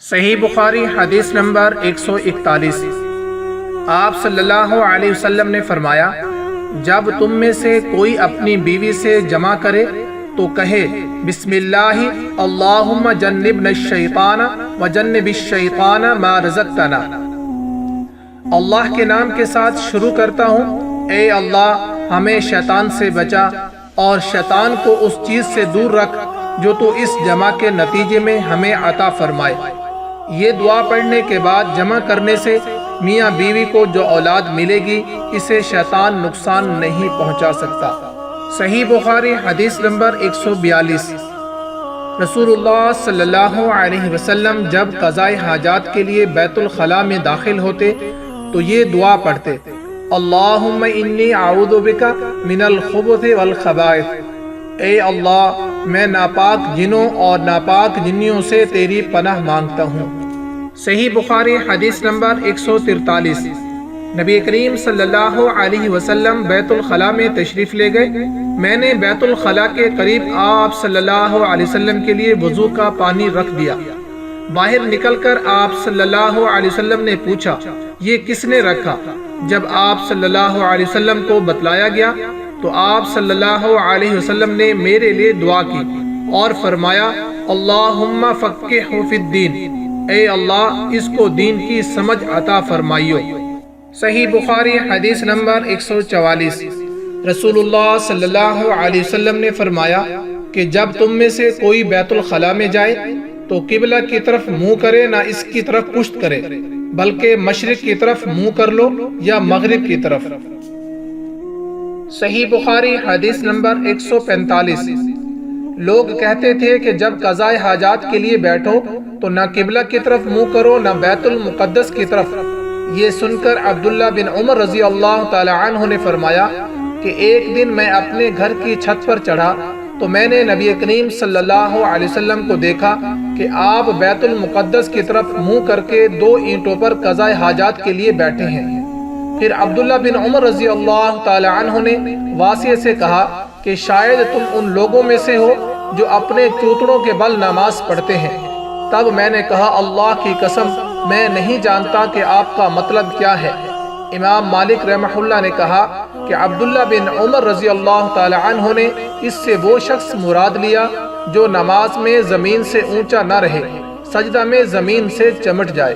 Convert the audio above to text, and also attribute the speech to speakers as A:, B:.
A: صحیح بخاری حدیث نمبر 141۔ آپ صلی اللہ علیہ وسلم نے فرمایا، جب تم میں سے کوئی اپنی بیوی سے جمع کرے تو کہے بسم اللہ اللہم جنبنا الشیطان وجنب الشیطان ما رزقتنا۔ اللہ کے نام کے ساتھ شروع کرتا ہوں، اے اللہ ہمیں شیطان سے بچا اور شیطان کو اس چیز سے دور رکھ جو تو اس جمع کے نتیجے میں ہمیں عطا فرمائے۔ یہ دعا پڑھنے کے بعد جمع کرنے سے میاں بیوی کو جو اولاد ملے گی اسے شیطان نقصان نہیں پہنچا سکتا۔ صحیح بخاری حدیث نمبر 142۔ رسول اللہ صلی اللہ علیہ وسلم جب قضاء حاجات کے لیے بیت الخلاء میں داخل ہوتے تو یہ دعا پڑھتے، اللہم انی اعوذ بک من الخبث والخبائث۔ اے اللہ میں ناپاک جنوں اور ناپاک جنیوں سے تیری پناہ مانگتا ہوں۔ صحیح بخاری حدیث نمبر 143۔ نبی کریم صلی اللہ علیہ وسلم بیت الخلاء میں تشریف لے گئے۔ میں نے بیت الخلاء کے قریب آپ صلی اللہ علیہ وسلم کے لیے وضو کا پانی رکھ دیا۔ باہر نکل کر آپ صلی اللہ علیہ وسلم نے پوچھا، یہ کس نے رکھا؟ جب آپ صلی اللہ علیہ وسلم کو بتلایا گیا تو آپ صلی اللہ علیہ وسلم نے میرے لیے دعا کی اور فرمایا، اللہم فقہہ فی الدین، اے اللہ اس کو دین کی سمجھ عطا فرمائیو۔ صحیح بخاری حدیث نمبر 144۔ رسول اللہ صلی اللہ علیہ وسلم نے فرمایا کہ جب تم میں سے کوئی بیت الخلاء میں جائے تو قبلہ کی طرف منہ کرے نہ اس کی طرف پشت کرے، بلکہ مشرق کی طرف منہ کر لو یا مغرب کی طرف۔ صحیح بخاری حدیث نمبر 145۔ لوگ کہتے تھے کہ جب قضاء حاجات کے لیے بیٹھو تو نہ قبلہ کی طرف منہ کرو نہ بیت المقدس کی طرف۔ یہ سن کر عبداللہ بن عمر رضی اللہ تعالی عنہ نے فرمایا کہ ایک دن میں اپنے گھر کی چھت پر چڑھا تو میں نے نبی کریم صلی اللہ علیہ وسلم کو دیکھا کہ آپ بیت المقدس کی طرف منہ کر کے 2 اینٹوں پر قضاء حاجات کے لیے بیٹھے ہیں۔ پھر عبداللہ بن عمر رضی اللہ تعالی عنہ نے واسطے سے کہا کہ شاید تم ان لوگوں میں سے ہو جو اپنے چوتڑوں کے بل نماز پڑھتے ہیں۔ تب میں نے کہا، اللہ کی قسم میں نہیں جانتا کہ آپ کا مطلب کیا ہے۔ امام مالک رحمہ اللہ نے کہا کہ عبداللہ بن عمر رضی اللہ تعالی عنہ نے اس سے وہ شخص مراد لیا جو نماز میں زمین سے اونچا نہ رہے، سجدہ میں زمین سے چمٹ جائے۔